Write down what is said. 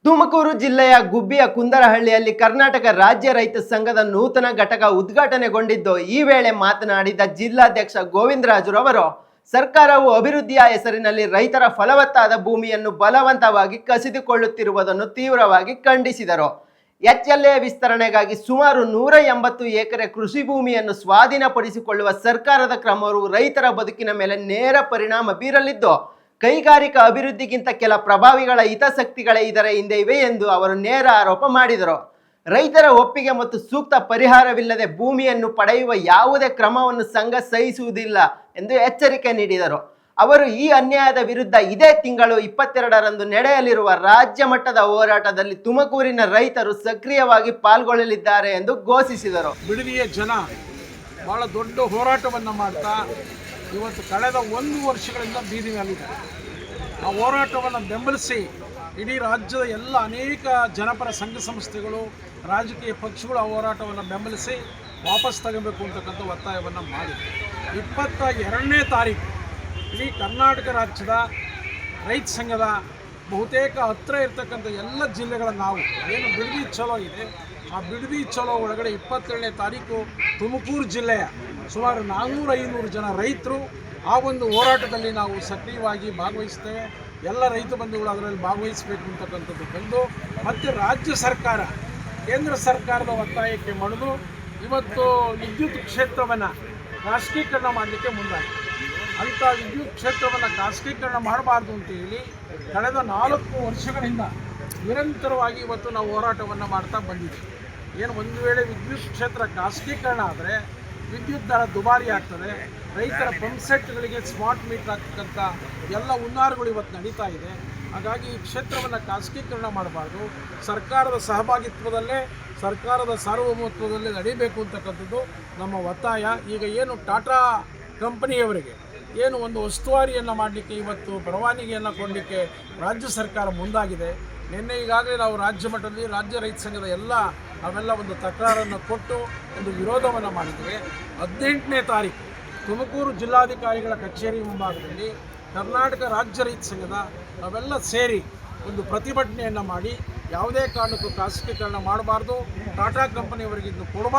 ತುಮಕೂರು ಜಿಲ್ಲೆಯ ಗುಬ್ಬಿಯ ಕುಂದರಹಳ್ಳಿಯಲ್ಲಿ ಕರ್ನಾಟಕ ರಾಜ್ಯ ರೈತ ಸಂಘದ ನೂತನ ಘಟಕ ಉದ್ಘಾಟನೆಗೊಂಡಿದ್ದು, ಈ ವೇಳೆ ಮಾತನಾಡಿದ ಜಿಲ್ಲಾಧ್ಯಕ್ಷ ಗೋವಿಂದರಾಜುರವರು ಸರ್ಕಾರವು ಅಭಿವೃದ್ಧಿಯ ಹೆಸರಿನಲ್ಲಿ ರೈತರ ಫಲವತ್ತಾದ ಭೂಮಿಯನ್ನು ಬಲವಂತವಾಗಿ ಕಸಿದುಕೊಳ್ಳುತ್ತಿರುವುದನ್ನು ತೀವ್ರವಾಗಿ ಖಂಡಿಸಿದರು. ಎಚ್ಎಲ್ಎ ವಿಸ್ತರಣೆಗಾಗಿ ಸುಮಾರು 180 ಎಕರೆ ಕೃಷಿ ಭೂಮಿಯನ್ನು ಸ್ವಾಧೀನಪಡಿಸಿಕೊಳ್ಳುವ ಸರ್ಕಾರದ ಕ್ರಮವು ರೈತರ ಬದುಕಿನ ಮೇಲೆ ನೇರ ಪರಿಣಾಮ ಬೀರಲಿದ್ದು, ಕೈಗಾರಿಕಾ ಅಭಿವೃದ್ಧಿಗಿಂತ ಕೆಲ ಪ್ರಭಾವಿಗಳ ಹಿತಾಸಕ್ತಿಗಳೇ ಇದರ ಹಿಂದೆ ಇವೆ ಎಂದು ಅವರು ನೇರ ಆರೋಪ ಮಾಡಿದರು. ರೈತರ ಒಪ್ಪಿಗೆ ಮತ್ತು ಸೂಕ್ತ ಪರಿಹಾರವಿಲ್ಲದೆ ಭೂಮಿಯನ್ನು ಪಡೆಯುವ ಯಾವುದೇ ಕ್ರಮವನ್ನು ಸಂಘ ಸಹಿಸುವುದಿಲ್ಲ ಎಂದು ಎಚ್ಚರಿಕೆ ನೀಡಿದರು. ಅವರು ಈ ಅನ್ಯಾಯದ ವಿರುದ್ಧ ಇದೇ ತಿಂಗಳು 22ರಂದು ನಡೆಯಲಿರುವ ರಾಜ್ಯ ಮಟ್ಟದ ಹೋರಾಟದಲ್ಲಿ ತುಮಕೂರಿನ ರೈತರು ಸಕ್ರಿಯವಾಗಿ ಪಾಲ್ಗೊಳ್ಳಲಿದ್ದಾರೆ ಎಂದು ಘೋಷಿಸಿದರು. ಬಿಡದಿಯ ಜನ ಬಹಳ ದೊಡ್ಡ ಹೋರಾಟವನ್ನು ಮಾಡ್ತಾ ಇವತ್ತು ಕಳೆದ 1 ವರ್ಷಗಳಿಂದ ಬೀದಿ ಮೇಲಿದ್ದಾರೆ. ಆ ಹೋರಾಟವನ್ನು ಬೆಂಬಲಿಸಿ ಇಡೀ ರಾಜ್ಯದ ಎಲ್ಲ ಅನೇಕ ಜನಪರ ಸಂಘ ಸಂಸ್ಥೆಗಳು, ರಾಜಕೀಯ ಪಕ್ಷಗಳು ಆ ಹೋರಾಟವನ್ನು ಬೆಂಬಲಿಸಿ ವಾಪಸ್ ತಗೋಬೇಕು ಅಂತಕ್ಕಂಥ ಒತ್ತಾಯವನ್ನು ಮಾಡಿದೆ. 22ನೇ ತಾರೀಕು ಇಡೀ ಕರ್ನಾಟಕ ರಾಜ್ಯದ ರೈತ ಸಂಘದ ಬಹುತೇಕ ಹತ್ತಿರ ಇರ್ತಕ್ಕಂಥ ಎಲ್ಲ ಜಿಲ್ಲೆಗಳ ನಾವು ಏನು ಬಿಡದಿ ಚಲೋ ಇದೆ, ಆ ಬಿಡದಿ ಚಲೋ ಒಳಗಡೆ 22ನೇ ತಾರೀಕು ತುಮಕೂರು ಜಿಲ್ಲೆಯ ಸುಮಾರು 400-500 ಜನ ರೈತರು ಆ ಒಂದು ಹೋರಾಟದಲ್ಲಿ ನಾವು ಸಕ್ರಿಯವಾಗಿ ಭಾಗವಹಿಸ್ತೇವೆ. ಎಲ್ಲ ರೈತ ಬಂಧುಗಳು ಅದರಲ್ಲಿ ಭಾಗವಹಿಸಬೇಕು ಅಂತಕ್ಕಂಥದ್ದು ಬಂದು, ಮತ್ತು ರಾಜ್ಯ ಸರ್ಕಾರ ಕೇಂದ್ರ ಸರ್ಕಾರದ ಒತ್ತಾಯಕ್ಕೆ ಮಣಿದು ಇವತ್ತು ವಿದ್ಯುತ್ ಕ್ಷೇತ್ರವನ್ನು ಖಾಸಗೀಕರಣ ಮಾಡಲಿಕ್ಕೆ ಮುಂದಾಗಿದೆ. ಅಂಥ ವಿದ್ಯುತ್ ಕ್ಷೇತ್ರವನ್ನು ಖಾಸಗೀಕರಣ ಮಾಡಬಾರ್ದು ಅಂತೇಳಿ ಕಳೆದ 4 ವರ್ಷಗಳಿಂದ ನಿರಂತರವಾಗಿ ಇವತ್ತು ನಾವು ಹೋರಾಟವನ್ನು ಮಾಡ್ತಾ ಬಂದಿದ್ದೀವಿ. ಏನು ಒಂದು ವೇಳೆ ವಿದ್ಯುತ್ ಕ್ಷೇತ್ರ ಖಾಸಗೀಕರಣ ಆದರೆ ವಿದ್ಯುತ್ ದರ ದುಬಾರಿ ಆಗ್ತದೆ, ರೈತರ ಪಂಪ್ ಸೆಟ್ಗಳಿಗೆ ಸ್ಮಾರ್ಟ್ ಮೀಟರ್ ಆಗ್ತಕ್ಕಂಥ ಎಲ್ಲ ಹುನ್ನಾರಗಳು ಇವತ್ತು ನಡೀತಾ ಇದೆ. ಹಾಗಾಗಿ ಈ ಕ್ಷೇತ್ರವನ್ನು ಖಾಸಗೀಕರಣ ಮಾಡಬಾರ್ದು, ಸರ್ಕಾರದ ಸಹಭಾಗಿತ್ವದಲ್ಲೇ, ಸರ್ಕಾರದ ಸಾರ್ವಭೌಮತ್ವದಲ್ಲೇ ನಡೀಬೇಕು ಅಂತಕ್ಕಂಥದ್ದು ನಮ್ಮ ಒತ್ತಾಯ. ಈಗ ಏನು ಟಾಟಾ ಕಂಪನಿಯವರಿಗೆ ಏನು ಒಂದು ಉಸ್ತುವಾರಿಯನ್ನು ಮಾಡಲಿಕ್ಕೆ ಇವತ್ತು ಪರವಾನಗಿಯನ್ನು ಕೊಡಲಿಕ್ಕೆ ರಾಜ್ಯ ಸರ್ಕಾರ ಮುಂದಾಗಿದೆ. ನಿನ್ನೆ ಈಗಾಗಲೇ ನಾವು ರಾಜ್ಯ ಮಟ್ಟದಲ್ಲಿ ರಾಜ್ಯ ರೈತ ಸಂಘದ ನಾವೆಲ್ಲ ಒಂದು ತಕರಾರನ್ನು ಕೊಟ್ಟು ಒಂದು ವಿರೋಧವನ್ನು ಮಾಡಿದ್ದೇವೆ. 18ನೇ ತಾರೀಕು ತುಮಕೂರು ಜಿಲ್ಲಾಧಿಕಾರಿಗಳ ಕಚೇರಿ ಮುಂಭಾಗದಲ್ಲಿ ಕರ್ನಾಟಕ ರಾಜ್ಯ ರೈತ ಸಂಘದ ನಾವೆಲ್ಲ ಸೇರಿ ಒಂದು ಪ್ರತಿಭಟನೆಯನ್ನು ಮಾಡಿ ಯಾವುದೇ ಕಾರಣಕ್ಕೂ ಖಾಸಗೀಕರಣ ಮಾಡಬಾರ್ದು, ಟಾಟಾ ಕಂಪನಿಯವರಿಗೆ ಇದನ್ನು ಕೊಡಬಾರ್ದು.